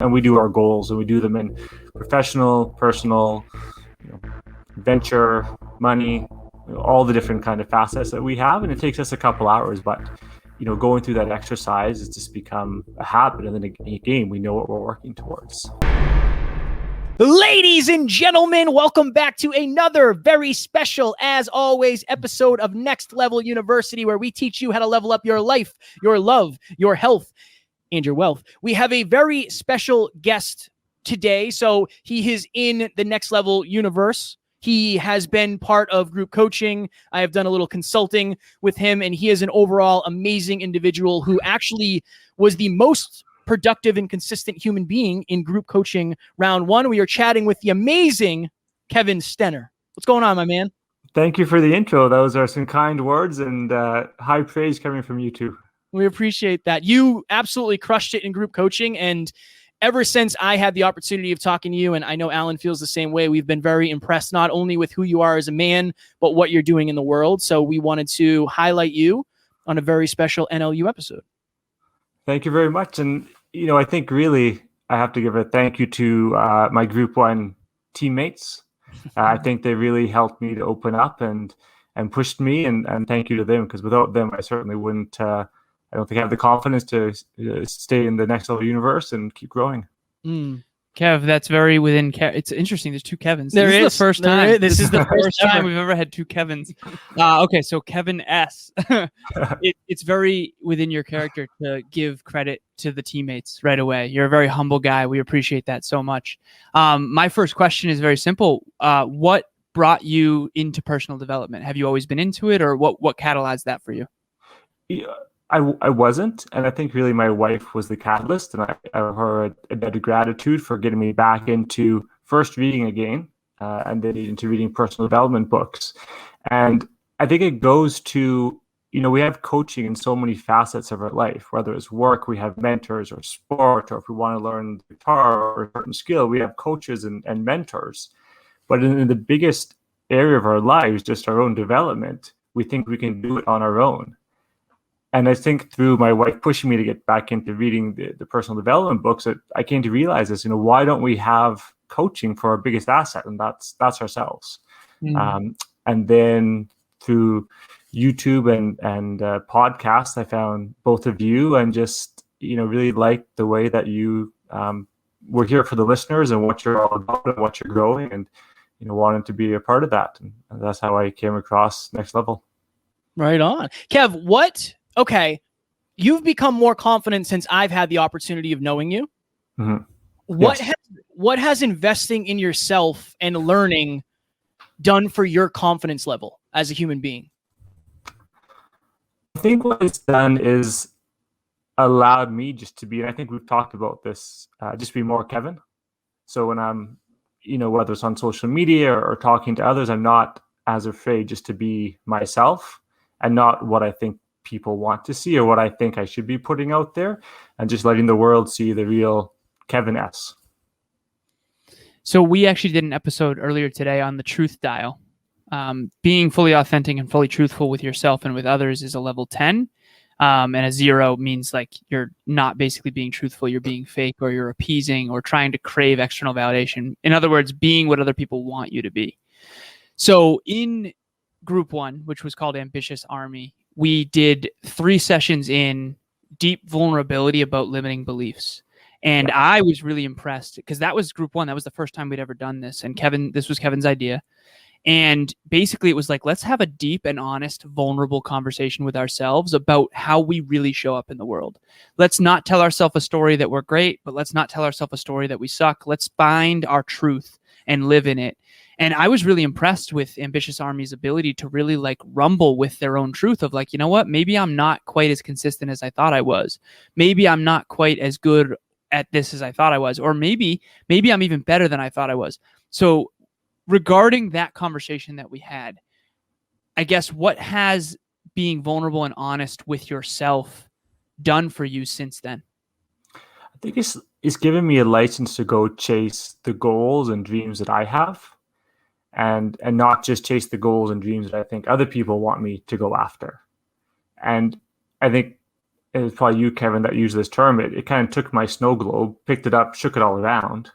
and we do our goals, and we do them in professional, personal, venture, money, all the different kind of facets that we have. And it takes us a couple hours, but going through that exercise has just become a habit, and then a game. We know what we're working towards. Ladies and gentlemen, welcome back to another very special, as always, episode of Next Level University, where we teach you how to level up your life, your love, your health, and your wealth. We have a very special guest today. So he is in the Next Level universe. He has been part of group coaching. I have done a little consulting with him, and he is an overall amazing individual who actually was the most productive and consistent human being in group coaching round one. We are chatting with the amazing Kevin Stenner. What's going on, my man? Thank you for the intro. Those are some kind words and high praise coming from you too. We appreciate that. You absolutely crushed it in group coaching. And ever since I had the opportunity of talking to you, and I know Alan feels the same way, we've been very impressed, not only with who you are as a man, but what you're doing in the world. So we wanted to highlight you on a very special NLU episode. Thank you very much. And I think really I have to give a thank you to my Group 1 teammates. I think they really helped me to open up and pushed me, and thank you to them, because without them, I certainly wouldn't, I don't think I have the confidence to stay in the Next Level universe and keep growing. Kev, that's very within. It's interesting. There's two Kevins. This is the first time. This is the first time we've ever had two Kevins. Okay, so Kevin S. It's very within your character to give credit to the teammates right away. You're a very humble guy. We appreciate that so much. My first question is very simple. What brought you into personal development? Have you always been into it, or what catalyzed that for you? Yeah. I wasn't, and I think really my wife was the catalyst, and I owe her a debt of gratitude for getting me back into first reading again, and then into reading personal development books. And I think it goes to, we have coaching in so many facets of our life, whether it's work, we have mentors, or sport, or if we want to learn guitar or a certain skill, we have coaches and mentors. But in the biggest area of our lives, just our own development, we think we can do it on our own. And I think through my wife pushing me to get back into reading the personal development books, I came to realize this, why don't we have coaching for our biggest asset? And that's ourselves. And then through YouTube and podcasts, I found both of you, and just, really liked the way that you were here for the listeners and what you're all about and what you're growing, and, wanted to be a part of that. And that's how I came across Next Level. Right on. Kev, okay, you've become more confident since I've had the opportunity of knowing you. Mm-hmm. What has investing in yourself and learning done for your confidence level as a human being? I think what it's done is allowed me just to be, and I think we've talked about this, just be more Kevin. So when I'm, whether it's on social media or talking to others, I'm not as afraid just to be myself, and not what I think people want to see or what I think I should be putting out there, and just letting the world see the real Kevin S. So we actually did an episode earlier today on the truth dial. Being fully authentic and fully truthful with yourself and with others is a level 10. And a 0 means like you're not basically being truthful, you're being fake, or you're appeasing or trying to crave external validation. In other words, being what other people want you to be. So in Group 1, which was called Ambitious Army, we did 3 sessions in deep vulnerability about limiting beliefs. And I was really impressed because that was Group 1. That was the first time we'd ever done this. And this was Kevin's idea. And basically it was like, let's have a deep and honest, vulnerable conversation with ourselves about how we really show up in the world. Let's not tell ourselves a story that we're great, but let's not tell ourselves a story that we suck. Let's find our truth and live in it. And I was really impressed with Ambitious Army's ability to really like rumble with their own truth of like, you know what, maybe I'm not quite as consistent as I thought I was. Maybe I'm not quite as good at this as I thought I was, or maybe I'm even better than I thought I was. So regarding that conversation that we had, I guess what has being vulnerable and honest with yourself done for you since then? I think it's given me a license to go chase the goals and dreams that I have. And not just chase the goals and dreams that I think other people want me to go after. And I think and it's probably you, Kevin, that used this term. It kind of took my snow globe, picked it up, shook it all around,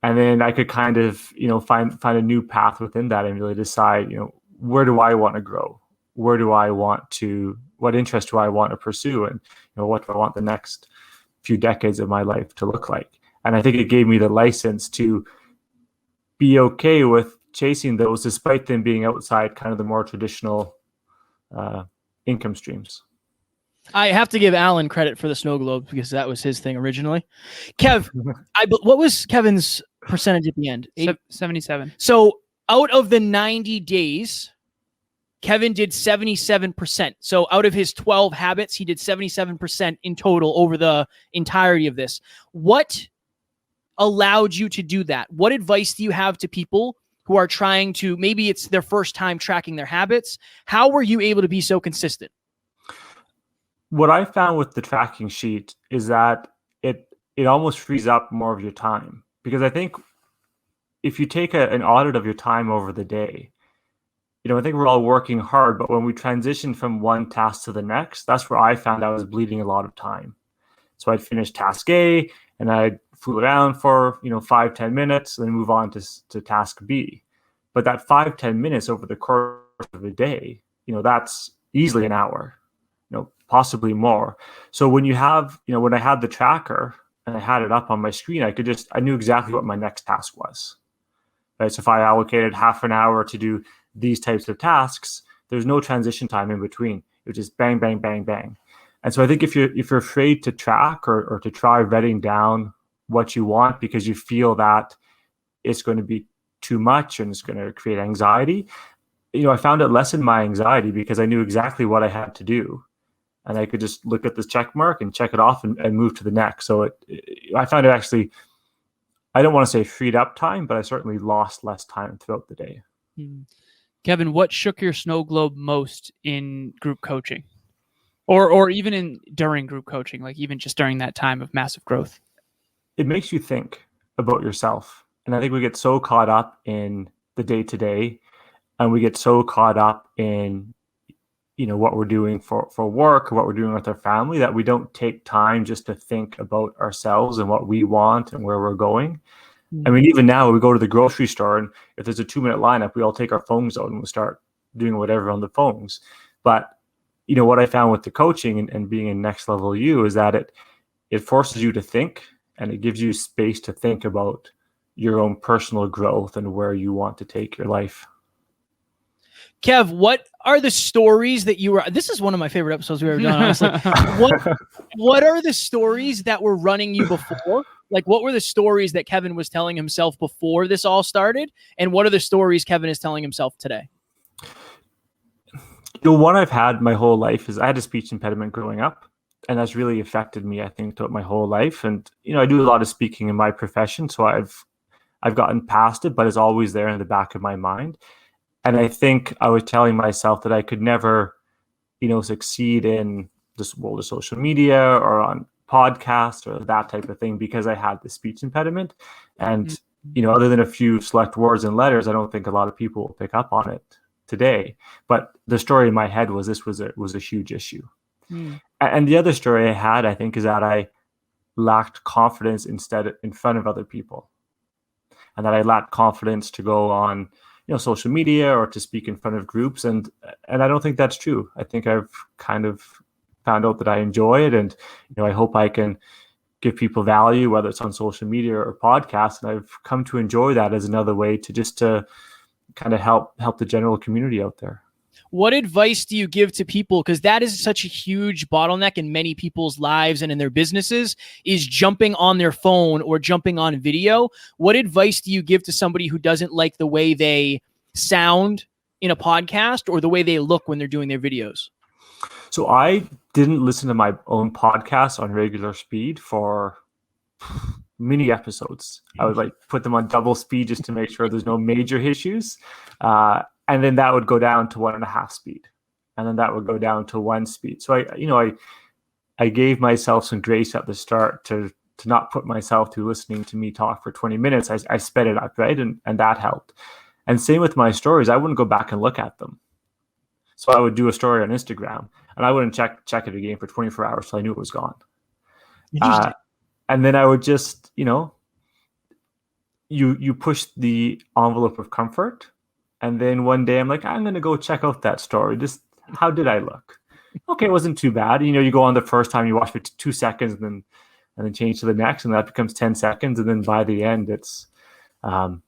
and then I could kind of, find a new path within that and really decide, where do I want to grow? What interest do I want to pursue? And, what do I want the next few decades of my life to look like? And I think it gave me the license to be okay with chasing those, despite them being outside kind of the more traditional income streams. I have to give Alan credit for the snow globe because that was his thing originally. Kev, what was Kevin's percentage at the end? 77. So out of the 90 days, Kevin did 77%. So out of his 12 habits, he did 77% in total over the entirety of this. What allowed you to do that? What advice do you have to people who are trying to, maybe it's their first time tracking their habits? How were you able to be so consistent? What I found with the tracking sheet is that it almost frees up more of your time, because I think if you take an audit of your time over the day, I think we're all working hard, but when we transition from one task to the next, that's where I found I was bleeding a lot of time. So I'd finish task A and I'd fool around for 5-10 minutes and then move on to task B. But that 5-10 minutes over the course of a day, that's easily an hour, possibly more. So when when I had the tracker and I had it up on my screen, I knew exactly what my next task was. Right. So if I allocated half an hour to do these types of tasks, there's no transition time in between. It was just bang, bang, bang, bang. And so I think if you're afraid to track or to try writing down what you want because you feel that it's going to be too much and it's going to create anxiety, I found it lessened my anxiety because I knew exactly what I had to do. And I could just look at this check mark and check it off and move to the next. So I found it actually, I don't want to say freed up time, but I certainly lost less time throughout the day. Kevin, what shook your snow globe most in group coaching? Or even during group coaching, like even just during that time of massive growth? It makes you think about yourself. And I think we get so caught up in the day-to-day, and we get so caught up in what we're doing for work or what we're doing with our family, that we don't take time just to think about ourselves and what we want and where we're going. I mean, even now we go to the grocery store, and if there's a 2-minute lineup, we all take our phones out and we start doing whatever on the phones. But what I found with the coaching and being in Next Level You is that it forces you to think, and it gives you space to think about your own personal growth and where you want to take your life. Kev, what are the stories that this is one of my favorite episodes we've ever done, honestly. What are the stories that were running you before? Like, what were the stories that Kevin was telling himself before this all started? And what are the stories Kevin is telling himself today? One I've had my whole life is I had a speech impediment growing up, and that's really affected me, I think, throughout my whole life. And, I do a lot of speaking in my profession, so I've gotten past it, but it's always there in the back of my mind. And I think I was telling myself that I could never, succeed in the social media or on podcasts or that type of thing because I had the speech impediment. And, other than a few select words and letters, I don't think a lot of people will pick up on it today. But the story in my head was this was a huge issue. And the other story I had, I think, is that I lacked confidence in front of other people, and that I lacked confidence to go on social media or to speak in front of groups. And I don't think that's true. I think I've kind of found out that I enjoy it. And, I hope I can give people value, whether it's on social media or podcasts. And I've come to enjoy that as another way to kind of help the general community out there. What advice do you give to people? Because that is such a huge bottleneck in many people's lives and in their businesses, is jumping on their phone or jumping on video. What advice do you give to somebody who doesn't like the way they sound in a podcast or the way they look when they're doing their videos? So I didn't listen to my own podcast on regular speed for many episodes. I would put them on double speed just to make sure there's no major issues. And then that would go down to 1.5 speed. And then that would go down to 1 speed. So I gave myself some grace at the start to not put myself through listening to me talk for 20 minutes. I sped it up, right? And that helped. And same with my stories. I wouldn't go back and look at them. So I would do a story on Instagram. and I wouldn't check it again for 24 hours till I knew it was gone. Interesting. And then I would just, you push the envelope of comfort, and then one day I'm like, I'm going to go check out that story. Just how did I look? Okay, it wasn't too bad. You go on the first time, you watch for 2 seconds, and then change to the next, and that becomes 10 seconds, and then by the end, it's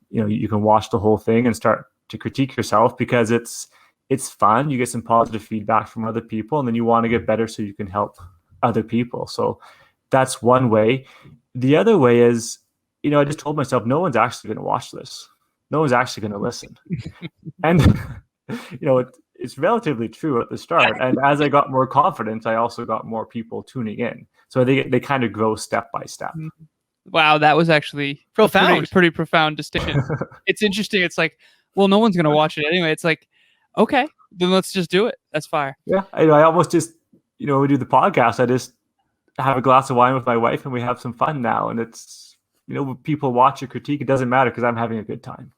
you can watch the whole thing and start to critique yourself, because it's fun. You get some positive feedback from other people, and then you want to get better so you can help other people. So that's one way. The other way is, I just told myself, no one's actually going to watch this. No one's actually going to listen. And, it's relatively true at the start. And as I got more confidence, I also got more people tuning in. So they kind of grow step by step. Wow, that was actually profound. A pretty profound distinction. It's interesting. It's like, well, no one's going to watch it anyway. It's like, okay, then let's just do it. That's fire. Yeah, I almost just, when we do the podcast, I just have a glass of wine with my wife and we have some fun now. And it's, when people watch or critique, it doesn't matter because I'm having a good time.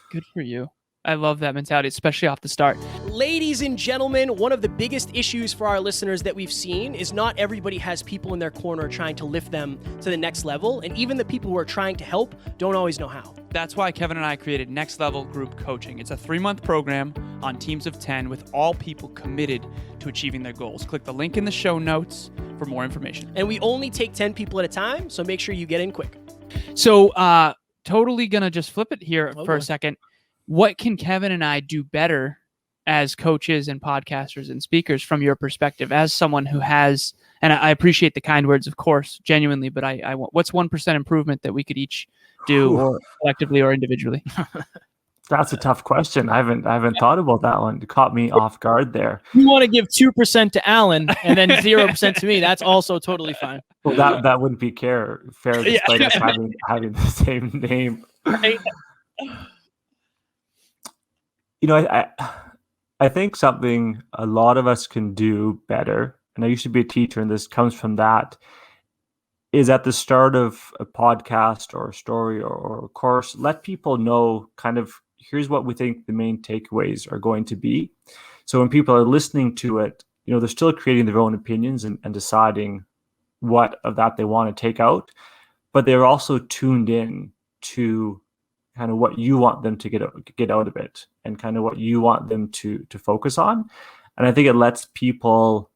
Good for you. I love that mentality, especially off the start. Ladies and gentlemen, one of the biggest issues for our listeners that we've seen is not everybody has people in their corner trying to lift them to the next level. And even the people who are trying to help don't always know how. That's why Kevin and I created Next Level Group Coaching. It's a 3-month program on teams of 10 with all people committed to achieving their goals. Click the link in the show notes for more information. And we only take 10 people at a time, so make sure you get in quick. So totally going to just flip it here for a boy. second. What can Kevin and I do better as coaches and podcasters and speakers from your perspective, as someone who has, and I appreciate the kind words, of course, genuinely, but I want, what's 1% improvement that we could each do, or collectively or individually? That's a tough question. I haven't thought about that one. It caught me off guard there. You want to give 2% to Alan and then 0% to me. That's also totally fine. Well, that wouldn't be fair despite us having the same name. Right? I think something a lot of us can do better, and I used to be a teacher, and this comes from that, is at the start of a podcast or a story or a course, let people know kind of, here's what we think the main takeaways are going to be. So when people are listening to it, they're still creating their own opinions and deciding what of that they want to take out, but they're also tuned in to kind of what you want them to get out of it, and kind of what you want them to focus on. And I think it lets people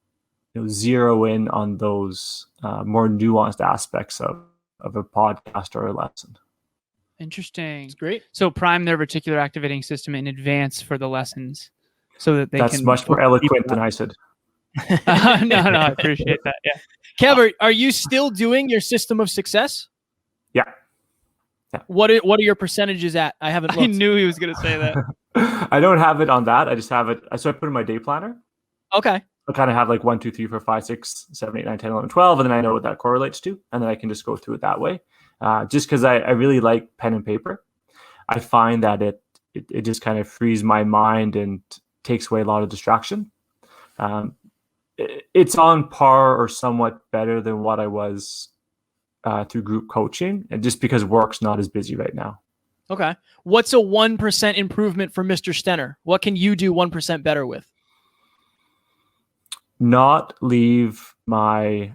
zero in on those more nuanced aspects of a podcast or a lesson. Interesting. It's great. So prime their reticular activating system in advance for the lessons, so that they That's can. much more eloquent than I said. No, I appreciate that. Yeah. Kev, are you still doing your system of success? Yeah. What are your percentages at? I haven't looked. I knew he was going to say that. I don't have it on that. I just have it. So I put it in my day planner. Okay. I kind of have like 1, 2, 3, 4, 5, 6, 7, 8, 9, 10, 11, 12. And then I know what that correlates to. And then I can just go through it that way. Just because I really like pen and paper. I find that it just kind of frees my mind and takes away a lot of distraction. It's on par or somewhat better than what I was through group coaching, and just because work's not as busy right now. Okay. What's a 1% improvement for Mr. Stenner? What can you do 1% better with? Not leave my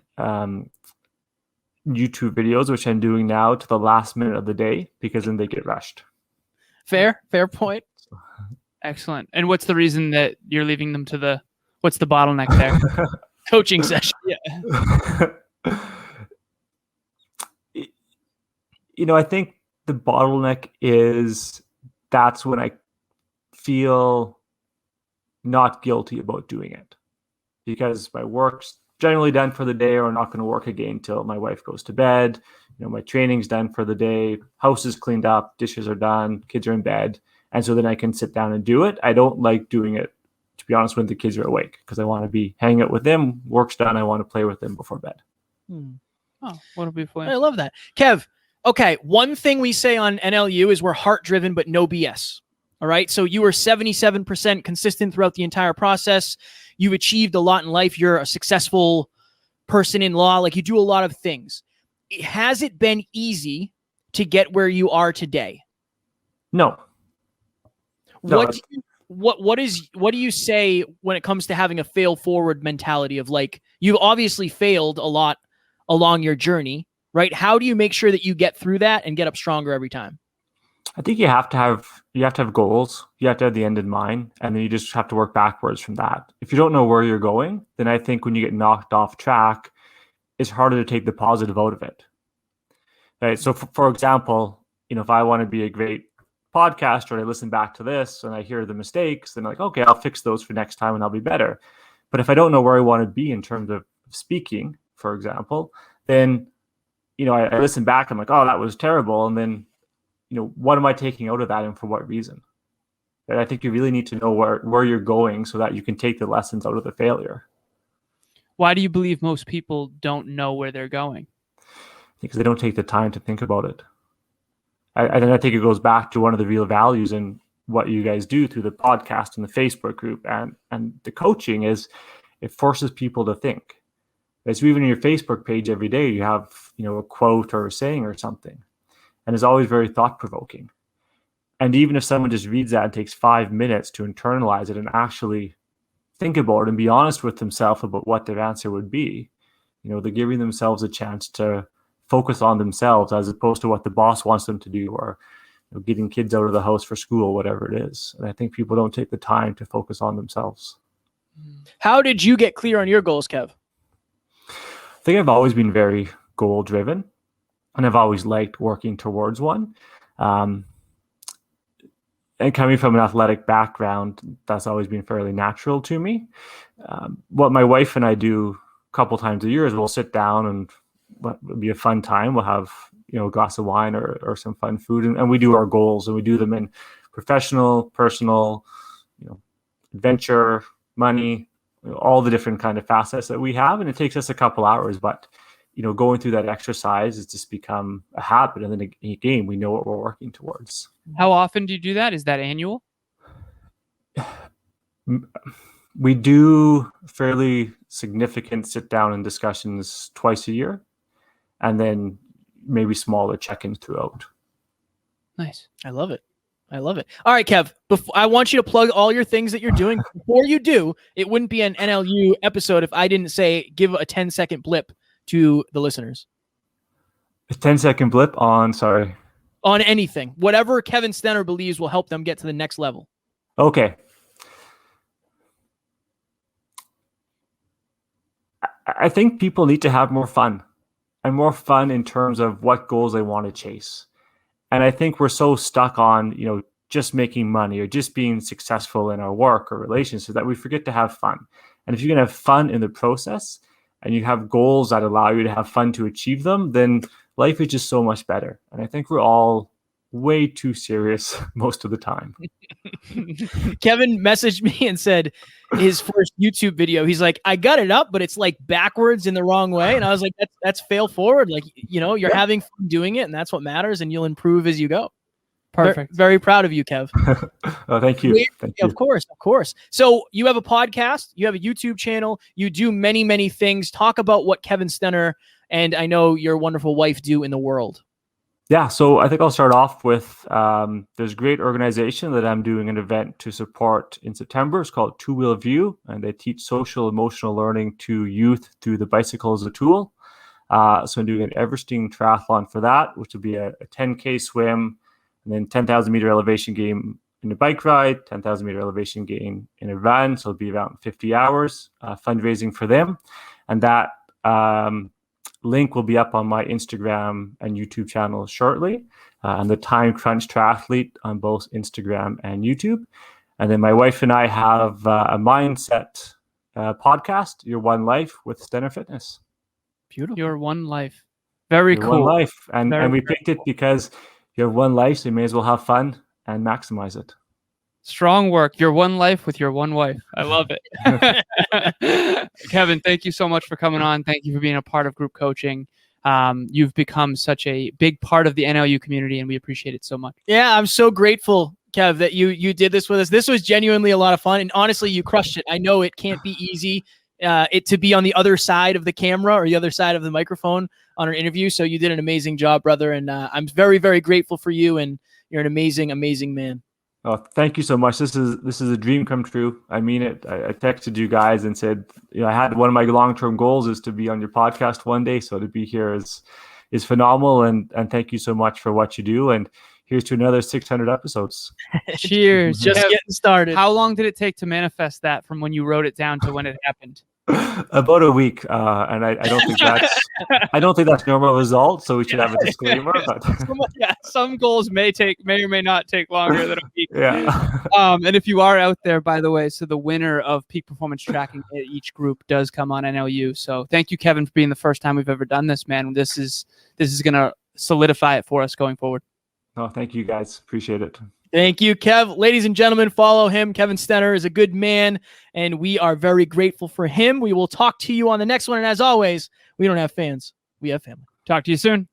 YouTube videos, which I'm doing now, to the last minute of the day, because then they get rushed. Fair point. Excellent. And what's the reason that you're leaving them to what's the bottleneck there? Coaching session. Yeah. I think the bottleneck is that's when I feel not guilty about doing it, because my work's generally done for the day, or I'm not going to work again until my wife goes to bed. My training's done for the day, house is cleaned up, dishes are done, kids are in bed. And so then I can sit down and do it. I don't like doing it, to be honest, when the kids are awake, because I want to be hanging out with them. Work's done. I want to play with them before bed. Oh, what a beautiful I love that. Kev, okay, one thing we say on NLU is we're heart-driven, but no BS. All right, so you were 77% consistent throughout the entire process. You've achieved a lot in life. You're a successful person in law. Like, you do a lot of things. Has it been easy to get where you are today? No. what do you say when it comes to having a fail forward mentality of like, you've obviously failed a lot along your journey, right? How do you make sure that you get through that and get up stronger every time? I think you have to have goals. You have to have the end in mind, and then you just have to work backwards from that. If you don't know where you're going, then I think when you get knocked off track, it's harder to take the positive out of it. Right. So for example, if I want to be a great podcaster and I listen back to this and I hear the mistakes, then like, okay, I'll fix those for next time and I'll be better. But if I don't know where I want to be in terms of speaking, for example, then, I listen back, I'm like, oh, that was terrible. And then, what am I taking out of that and for what reason? And I think you really need to know where you're going so that you can take the lessons out of the failure. Why do you believe most people don't know where they're going? Because they don't take the time to think about it. I think it goes back to one of the real values in what you guys do through the podcast and the Facebook group and the coaching is it forces people to think. So even in your Facebook page every day, you have, a quote or a saying or something. And it's always very thought-provoking. And even if someone just reads that and takes 5 minutes to internalize it and actually think about it and be honest with themselves about what their answer would be, they're giving themselves a chance to focus on themselves as opposed to what the boss wants them to do or getting kids out of the house for school, whatever it is. And I think people don't take the time to focus on themselves. How did you get clear on your goals, Kev? I think I've always been very goal driven and I've always liked working towards one. And coming from an athletic background, that's always been fairly natural to me. What my wife and I do a couple times a year is we'll sit down and it'll be a fun time. We'll have, a glass of wine or some fun food and we do our goals and we do them in professional, personal, adventure, money, all the different kind of facets that we have. And it takes us a couple hours, but, going through that exercise has just become a habit. And then again, we know what we're working towards. How often do you do that? Is that annual? We do fairly significant sit down and discussions twice a year, and then maybe smaller check-ins throughout. Nice. I love it. All right, Kev, I want you to plug all your things that you're doing. Before you do, it wouldn't be an NLU episode if I didn't say give a 10-second blip to the listeners. A 10-second blip on anything. Whatever Kevin Stenner believes will help them get to the next level. Okay. I think people need to have more fun, and more fun in terms of what goals they want to chase. And I think we're so stuck on, just making money or just being successful in our work or relationships that we forget to have fun. And if you can have fun in the process and you have goals that allow you to have fun to achieve them, then life is just so much better. And I think we're all way too serious most of the time. Kevin messaged me and said his first YouTube video, he's like, I got it up, but it's like backwards in the wrong way. And I was like, that's fail forward. Like, you're having fun doing it and that's what matters and you'll improve as you go. Perfect. Very proud of you, Kev. Oh, thank you. Thank you. Of course. So you have a podcast, you have a YouTube channel, you do many, many things. Talk about what Kevin Stenner and I know your wonderful wife do in the world. Yeah, so I think I'll start off with there's a great organization that I'm doing an event to support in September. It's called Two Wheel View, and they teach social emotional learning to youth through the bicycle as a tool. So I'm doing an Everesting triathlon for that, which will be a 10K swim, and then 10,000 meter elevation gain in a bike ride, 10,000 meter elevation gain in a run. So it'll be around 50 hours fundraising for them. And that link will be up on my Instagram and YouTube channel shortly. And the Time Crunch Triathlete on both Instagram and YouTube. And then my wife and I have a mindset podcast, Your One Life with Stenner Fitness. Beautiful. Your One Life. Very Your cool. One Life. And we Very picked it because you have one life, so you may as well have fun and maximize it. Strong work. Your one life with your one wife. I love it. Kevin, thank you so much for coming on. Thank you for being a part of group coaching. You've become such a big part of the NLU community, and we appreciate it so much. Yeah, I'm so grateful, Kev, that you did this with us. This was genuinely a lot of fun, and honestly, you crushed it. I know it can't be easy to be on the other side of the camera or the other side of the microphone on our interview, so you did an amazing job, brother, and I'm very, very grateful for you, and you're an amazing, amazing man. Oh, thank you so much. This is a dream come true. I mean it. I texted you guys and said, I had one of my long-term goals is to be on your podcast one day. So to be here is phenomenal. And thank you so much for what you do. And here's to another 600 episodes. Cheers. Just Kev, getting started. how long did it take to manifest that from when you wrote it down to when it happened? About a week, and I don't think that's normal result. So we should have a disclaimer. But Some goals may or may not take longer than a week. yeah. And if you are out there, by the way, so the winner of peak performance tracking at each group does come on NLU. So thank you, Kevin, for being the first time we've ever done this, man. This is gonna solidify it for us going forward. Oh, thank you guys. Appreciate it. Thank you, Kev. Ladies and gentlemen, follow him. Kevin Stenner is a good man, and we are very grateful for him. We will talk to you on the next one. And as always, we don't have fans. We have family. Talk to you soon.